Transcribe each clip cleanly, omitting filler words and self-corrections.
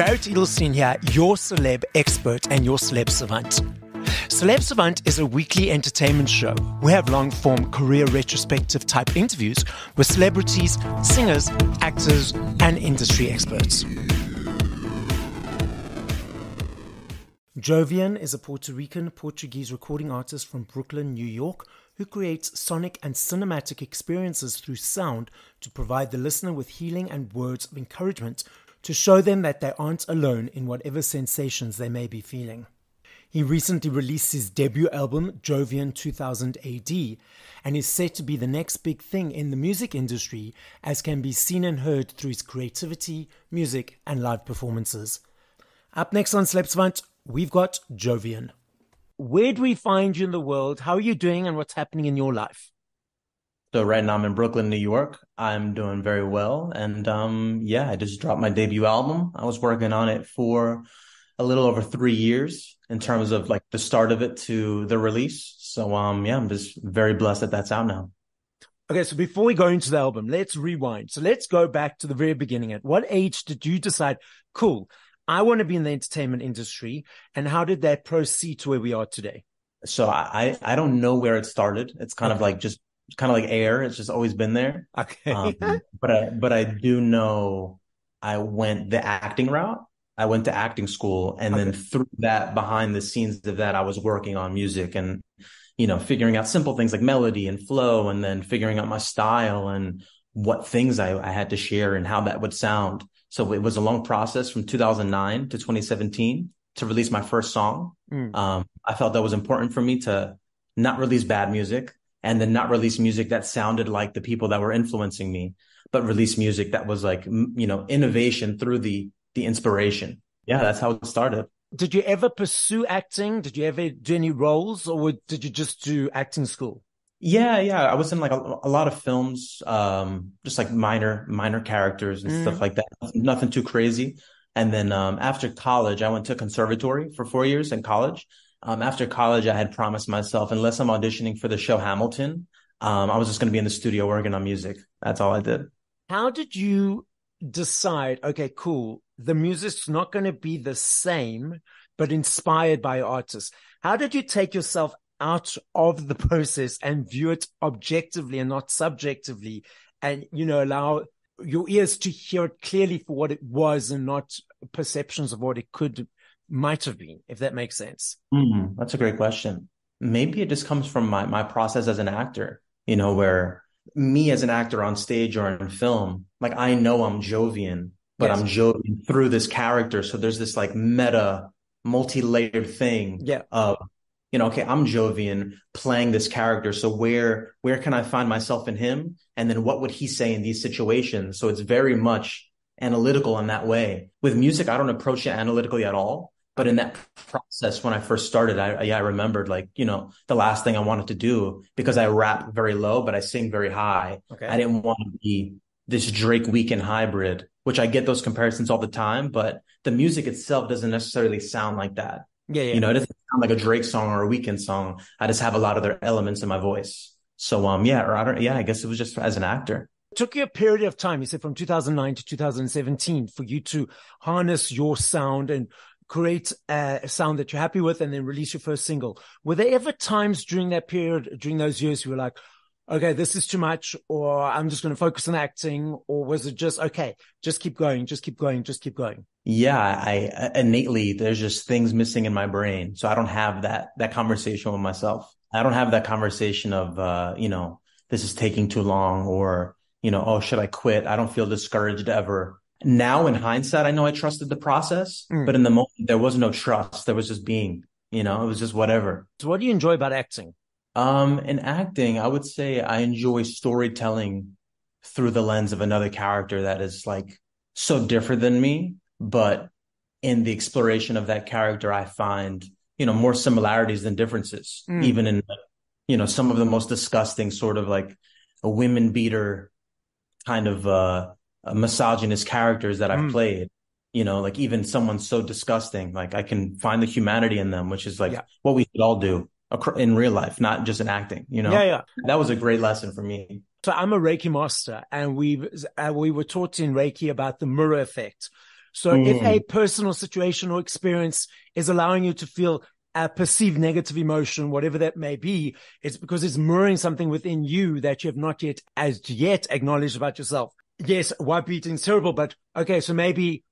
Garrett Edelstein here, your celeb expert and your Celeb Savant. Celeb Savant is a weekly entertainment show. We have long-form career retrospective type interviews with celebrities, singers, actors, and industry experts. Jovian is a Puerto Rican Portuguese recording artist from Brooklyn, New York, who creates sonic and cinematic experiences through sound to provide the listener with healing and words of encouragement to show them that they aren't alone in whatever sensations they may be feeling. He recently released his debut album, Jovian 2000 AD, and is set to be the next big thing in the music industry, as can be seen and heard through his creativity, music, and live performances. Up next on Celeb Savant, we've got Jovian. Where do we find you in the world? How are you doing and what's happening in your life? So right now I'm in Brooklyn, New York. I'm doing very well. And I just dropped my debut album. I was working on it for a little over 3 years in terms of like the start of it to the release. So I'm just very blessed that that's out now. Okay, so before we go into the album, let's rewind. So let's go back to the very beginning. At what age did you decide, cool, I want to be in the entertainment industry, and how did that proceed to where we are today? So I don't know where it started. It's kind of like just kind of like air. It's just always been there. Okay. But I do know I went the acting route. I went to acting school, and then through that, behind the scenes of that, I was working on music and, figuring out simple things like melody and flow, and then figuring out my style and what things I had to share and how that would sound. So it was a long process from 2009 to 2017 to release my first song. I felt that was important for me to not release bad music and then not release music that sounded like the people that were influencing me, but release music that was like, innovation through the inspiration. Yeah, that's how it started. Did you ever pursue acting? Did you ever do any roles, or did you just do acting school? Yeah. I was in like a lot of films, just like minor characters and stuff like that. Nothing too crazy. And then after college, I went to conservatory for 4 years in college. After college, I had promised myself, unless I'm auditioning for the show Hamilton, I was just going to be in the studio working on music. That's all I did. How did you decide, okay, cool, the music's not going to be the same, but inspired by artists? How did you take yourself out of the process and view it objectively and not subjectively, and, allow your ears to hear it clearly for what it was and not perceptions of what it might have been, if that makes sense? That's a great question. Maybe it just comes from my process as an actor, where me as an actor on stage or in film, like I know I'm Jovian, but yes, I'm Jovian through this character. So there's this like meta, multi-layered thing of, okay, I'm Jovian playing this character. So where can I find myself in him? And then what would he say in these situations? So it's very much analytical in that way. With music, I don't approach it analytically at all. But in that process, when I first started, I remembered like, the last thing I wanted to do, because I rap very low, but I sing very high. Okay. I didn't want to be this Drake Weeknd hybrid, which I get those comparisons all the time, but the music itself doesn't necessarily sound like that. Yeah. It doesn't sound like a Drake song or a Weeknd song. I just have a lot of their elements in my voice. So, I guess it was just as an actor. It took you a period of time, you said from 2009 to 2017, for you to harness your sound and create a sound that you're happy with and then release your first single. Were there ever times during that period, during those years, you were like, okay, this is too much, or I'm just going to focus on acting? Or was it just, okay, just keep going, just keep going, just keep going? Yeah, I innately, there's just things missing in my brain. So I don't have that conversation with myself. I don't have that conversation of, this is taking too long, or, oh, should I quit? I don't feel discouraged ever. Now in hindsight, I know I trusted the process, but in the moment there was no trust. There was just being, it was just whatever. So what do you enjoy about acting? In acting, I would say I enjoy storytelling through the lens of another character that is like so different than me. But in the exploration of that character, I find, more similarities than differences, even in, some of the most disgusting sort of like a women beater kind of, misogynist characters that I've played, like even someone so disgusting, like I can find the humanity in them, which is like what we should all do in real life, not just in acting, That was a great lesson for me. So I'm a Reiki master, and we were taught in Reiki about the mirror effect. So if a personal situation or experience is allowing you to feel a perceived negative emotion, whatever that may be, it's because it's mirroring something within you that you have not yet as yet acknowledged about yourself. Yes, white beating is terrible, but okay, so maybe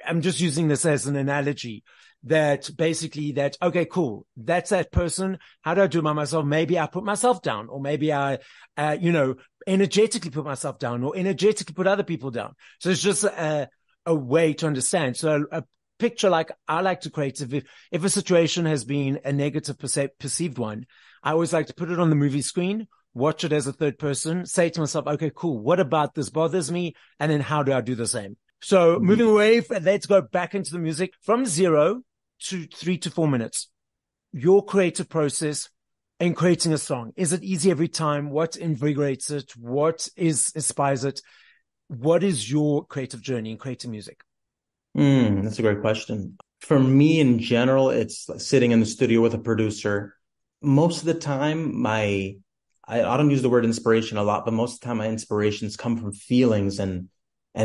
I'm just using this as an analogy that basically that, okay, cool. That's that person. How do I do by myself? Maybe I put myself down, or maybe I, energetically put myself down, or energetically put other people down. So it's just a way to understand. So a picture like I like to create, if a situation has been a negative perceived one, I always like to put it on the movie screen, watch it as a third person, say to myself, okay, cool. What about this bothers me? And then how do I do the same? So moving away, let's go back into the music from 0 to 3 to 4 minutes. Your creative process in creating a song. Is it easy every time? What invigorates it? What inspires it? What is your creative journey in creating music? That's a great question. For me, in general, it's like sitting in the studio with a producer. Most of the time, I don't use the word inspiration a lot, but most of the time my inspirations come from feelings and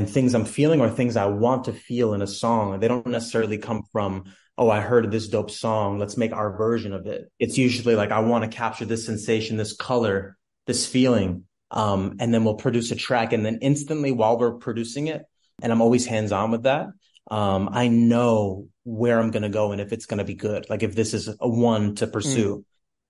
things I'm feeling or things I want to feel in a song. They don't necessarily come from, oh, I heard this dope song, let's make our version of it. It's usually like, I want to capture this sensation, this color, this feeling. And then we'll produce a track. And then instantly while we're producing it, and I'm always hands-on with that, I know where I'm going to go and if it's going to be good. Like if this is a one to pursue.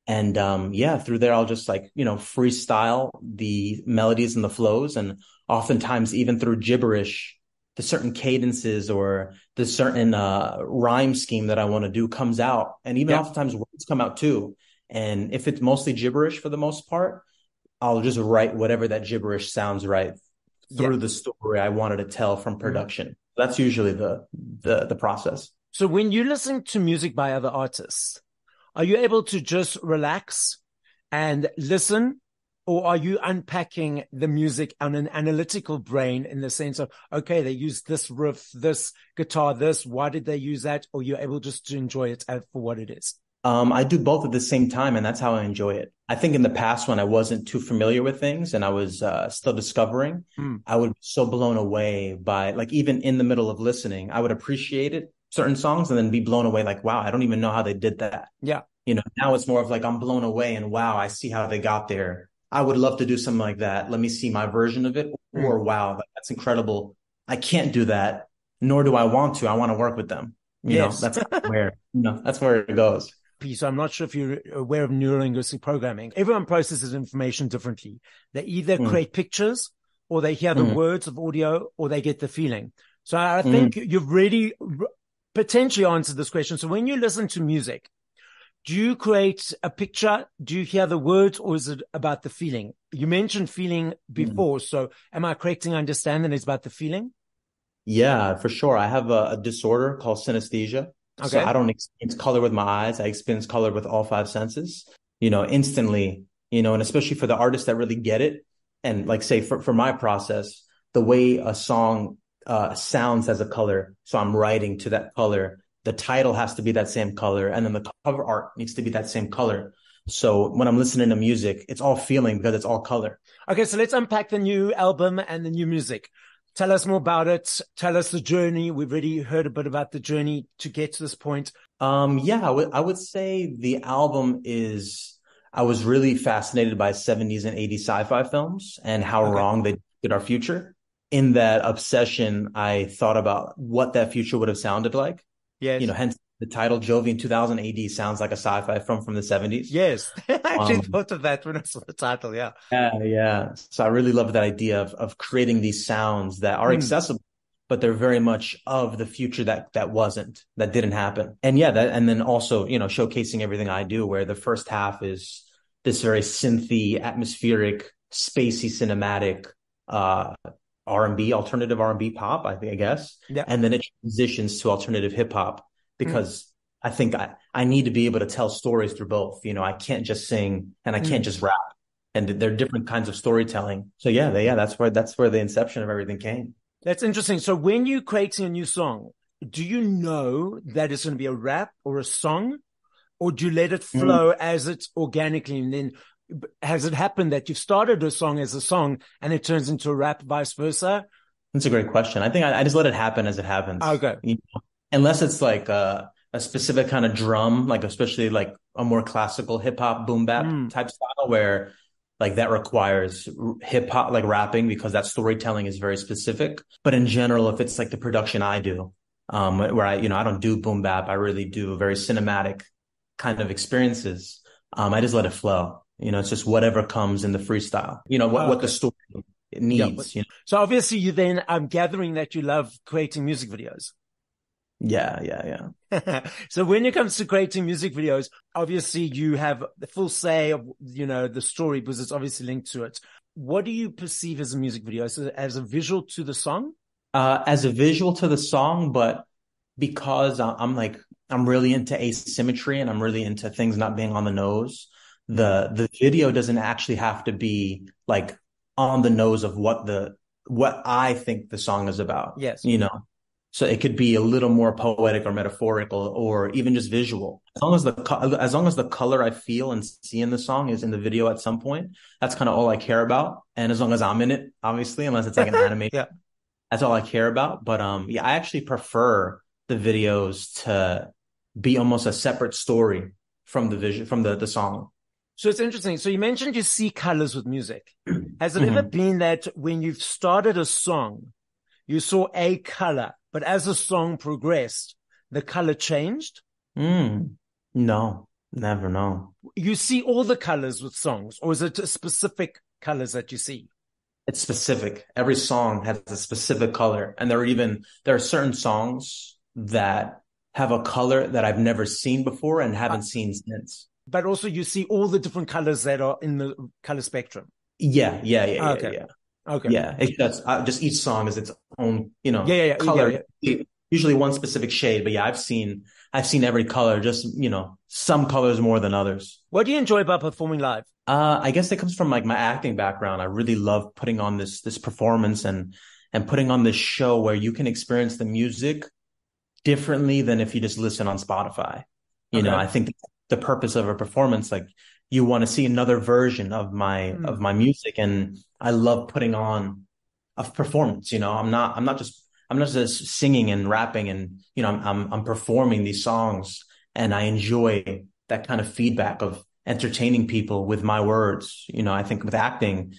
And through there, I'll just freestyle the melodies and the flows. And oftentimes, even through gibberish, the certain cadences or the certain rhyme scheme that I want to do comes out. And even oftentimes words come out too. And if it's mostly gibberish for the most part, I'll just write whatever that gibberish sounds right through the story I wanted to tell from production. That's usually the process. So when you listen to music by other artists, are you able to just relax and listen, or are you unpacking the music on an analytical brain in the sense of, okay, they used this riff, this guitar, this, why did they use that? Or you're able just to enjoy it for what it is? I do both at the same time, and that's how I enjoy it. I think in the past when I wasn't too familiar with things and I was still discovering, I would be so blown away by, like, even in the middle of listening, I would appreciate it, certain songs, and then be blown away like, wow, I don't even know how they did that. Yeah. Now it's more of like, I'm blown away and wow, I see how they got there. I would love to do something like that. Let me see my version of it. Or wow, that's incredible. I can't do that, nor do I want to. I want to work with them. That's that's where it goes. So I'm not sure if you're aware of neurolinguistic programming. Everyone processes information differently. They either create pictures, or they hear the words of audio, or they get the feeling. So I think you've really potentially answered this question. So when you listen to music, do you create a picture? Do you hear the words, or is it about the feeling? You mentioned feeling before. So am I correct in understanding it's about the feeling? Yeah, for sure. I have a disorder called synesthesia. Okay. So I don't experience color with my eyes. I experience color with all five senses, instantly, and especially for the artists that really get it. And like, say for my process, the way a song sounds as a color. So I'm writing to that color. The title has to be that same color. And then the cover art needs to be that same color. So when I'm listening to music, it's all feeling because it's all color. Okay. So let's unpack the new album and the new music. Tell us more about it. Tell us the journey. We've already heard a bit about the journey to get to this point. I would say the album I was really fascinated by 70s and 80s sci-fi films and how wrong they did our future. In that obsession, I thought about what that future would have sounded like. Yes. Hence the title Jovian 2000 AD sounds like a sci-fi film from the 70s. Yes. I actually thought of that when I saw the title. Yeah. Yeah. So I really love that idea of creating these sounds that are accessible, but they're very much of the future that didn't happen. And and then also, showcasing everything I do, where the first half is this very synthy, atmospheric, spacey, cinematic, R&B, alternative R&B pop, I guess. Yeah. And then it transitions to alternative hip hop because I think I need to be able to tell stories through both. I can't just sing and I can't just rap, and there are different kinds of storytelling. So that's where the inception of everything came. That's interesting. So when you're creating a new song, do you know that it's going to be a rap or a song, or do you let it flow as it's organically? And then has it happened that you've started a song as a song and it turns into a rap, vice versa? That's a great question. I think I just let it happen as it happens. Okay. Unless it's like a specific kind of drum, like especially like a more classical hip hop boom bap Mm, type style where like that requires hip hop like rapping because that storytelling is very specific. But in general, if it's like the production I do, where I don't do boom bap, I really do very cinematic kind of experiences. I just let it flow. It's just whatever comes in the freestyle. What the okay. story Yeah. needs. So obviously you then, I'm gathering that you love creating music videos. Yeah, yeah, yeah. So when it comes to creating music videos, obviously you have the full say of, the story because it's obviously linked to it. What do you perceive as a music video? As a visual to the song? As a visual to the song, but because I'm really into asymmetry and I'm really into things not being on the nose, the video doesn't actually have to be like on the nose of what I think the song is about, Yes. you know. So it could be a little more poetic or metaphorical or even just visual. As long as the color I feel and see in the song is in the video at some point, that's kind of all I care about. And as long as I'm in it, obviously, unless it's like an anime, Yeah. that's all I care about. But yeah, I actually prefer the videos to be almost a separate story from the vision from the song. So it's interesting. So you mentioned you see colors with music. Has it ever Mhm. been that when you've started a song, you saw a color, but as the song progressed, the color changed? Mm. No, never, no. You see all the colors with songs, or is it specific colors that you see? It's specific. Every song has a specific color. And there are certain songs that have a color that I've never seen before and Uh, haven't seen since. but also you see all the different colors that are in the color spectrum. Yeah, yeah, yeah, yeah, Okay. yeah. Okay. Yeah. It's just each song is its own, Yeah, yeah, yeah, yeah, color. yeah. Usually one specific shade, but yeah, I've seen every color, just, some colors more than others. What do you enjoy about performing live? I guess it comes from like my acting background. I really love putting on this performance and putting on this show where you can experience the music differently than if you just listen on Spotify. Okay. I think the purpose of a performance, like you want to see another version of my Hmm. of my music, and I love putting on a performance. I'm not just singing and rapping, and I'm performing these songs, and I enjoy that kind of feedback of entertaining people with my words. I think with acting,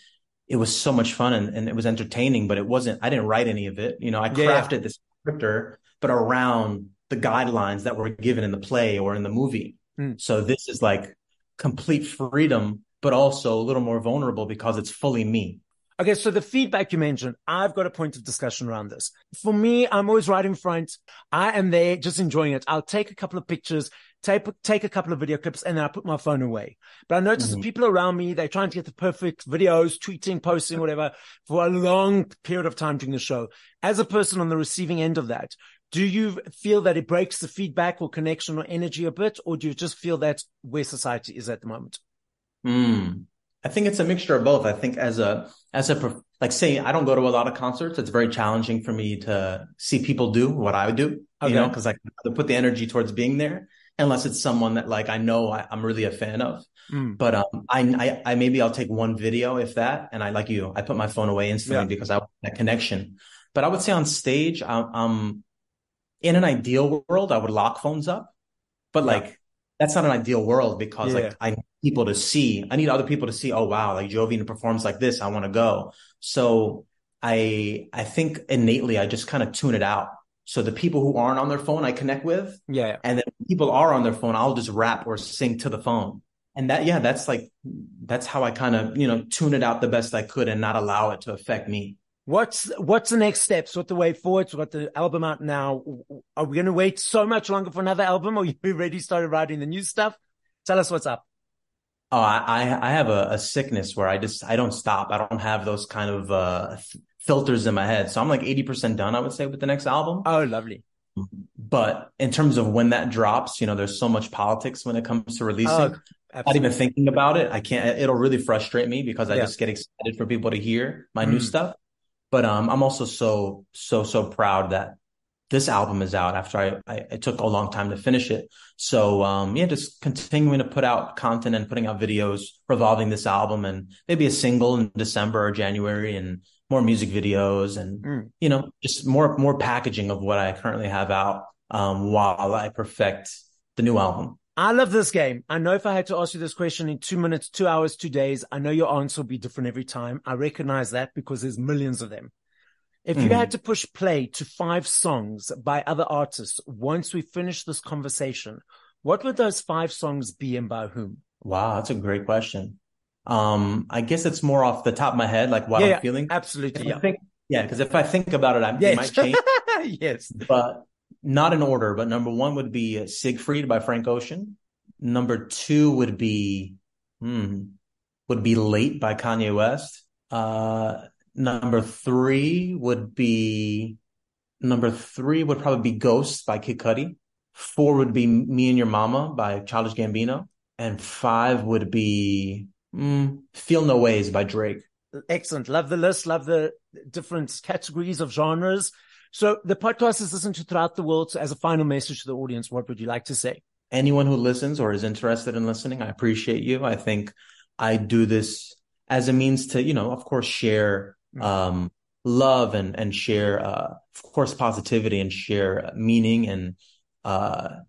it was so much fun and it was entertaining, but I didn't write any of it. I Yeah, yeah. crafted this character, but around the guidelines that were given in the play or in the movie. Hmm. So this is like complete freedom, but also a little more vulnerable because it's fully me. Okay, so the feedback you mentioned, I've got a point of discussion around this. For me, I'm always right in front. I am there just enjoying it. I'll take a couple of pictures, take a couple of video clips, and then I put my phone away. But I notice the Mhm. people around me, they're trying to get the perfect videos, tweeting, posting, whatever, for a long period of time during the show. As a person on the receiving end of that, do you feel that it breaks the feedback or connection or energy a bit, or do you just feel that's where society is at the moment? Mm. I think it's a mixture of both. I think like say I don't go to a lot of concerts. It's very challenging for me to see people do what I would do, Okay. because I have to put the energy towards being there unless it's someone that like I know I'm really a fan of. Mm. But I maybe I'll take one video if that, and I put my phone away instantly Yeah. because I want that connection. But I would say on stage, I'm in an ideal world, I would lock phones up. But Yeah. like that's not an ideal world because Yeah. like I need other people to see, oh wow, like Jovian performs like this, I want to go. So I think innately I just kind of tune it out. So the people who aren't on their phone I connect with, Yeah. and then when people are on their phone, I'll just rap or sing to the phone. And that's how I kind of, tune it out the best I could and not allow it to affect me. What's the next steps? What the way forward? We've got the album out now. Are we going to wait so much longer for another album, or you already started writing the new stuff? Tell us what's up. Oh, I have a sickness where I don't stop. I don't have those kind of filters in my head. So I'm like 80% done, I would say, with the next album. Oh, lovely. But in terms of when that drops, there's so much politics when it comes to Oh, releasing. Not even absolutely. thinking about it, I can't. It'll really frustrate me because I Yeah. just get excited for people to hear my new Mm. stuff. But I'm also so proud that this album is out after I took a long time to finish it. So, yeah, just continuing to put out content and putting out videos revolving this album and maybe a single in December or January and more music videos and, Mm. just more packaging of what I currently have out, while I perfect the new album. I love this game. I know if I had to ask you this question in 2 minutes, 2 hours, 2 days, I know your answer will be different every time. I recognize that because there's millions of them. If you had Mhm. to push play to 5 songs by other artists once we finish this conversation, what would those 5 songs be and by whom? Wow, that's a great question. I guess it's more off the top of my head, like what Yeah, I'm yeah, feeling. If absolutely. I Yeah. think, yeah, because if I think about it, they Yes. might change, Yes. but not in order. But number one would be Siegfried by Frank Ocean. Number two hmm, would be Late by Kanye West. Number three would probably be Ghost by Kid Cudi. Four would be Me and Your Mama by Childish Gambino. And five would be Feel No Ways by Drake. Excellent. Love the list. Love the different categories of genres. So the podcast is listened to throughout the world. So as a final message to the audience, what would you like to say? Anyone who listens or is interested in listening, I appreciate you. I think I do this as a means to, of course, share love and share, of course, positivity and share meaning and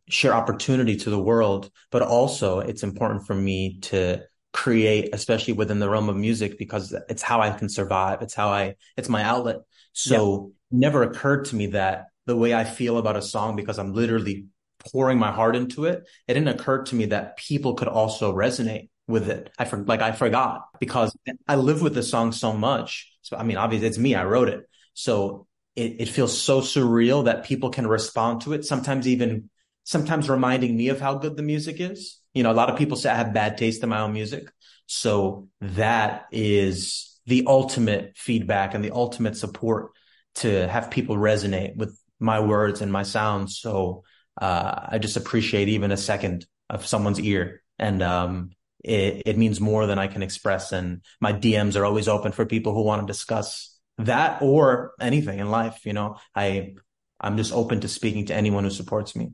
share opportunity to the world. But also, it's important for me to create, especially within the realm of music, because it's how I can survive. It's my outlet. Yeah. So it never occurred to me that the way I feel about a song, because I'm literally pouring my heart into it, it didn't occur to me that people could also resonate with it. I forgot because I live with the song so much. So, I mean, obviously it's me, I wrote it. So it feels so surreal that people can respond to it. Sometimes reminding me of how good the music is. A lot of people say I have bad taste in my own music. So that is the ultimate feedback and the ultimate support to have people resonate with my words and my sounds. So, I just appreciate even a second of someone's ear. And, it means more than I can express. And my DMs are always open for people who want to discuss that or anything in life. I'm just open to speaking to anyone who supports me.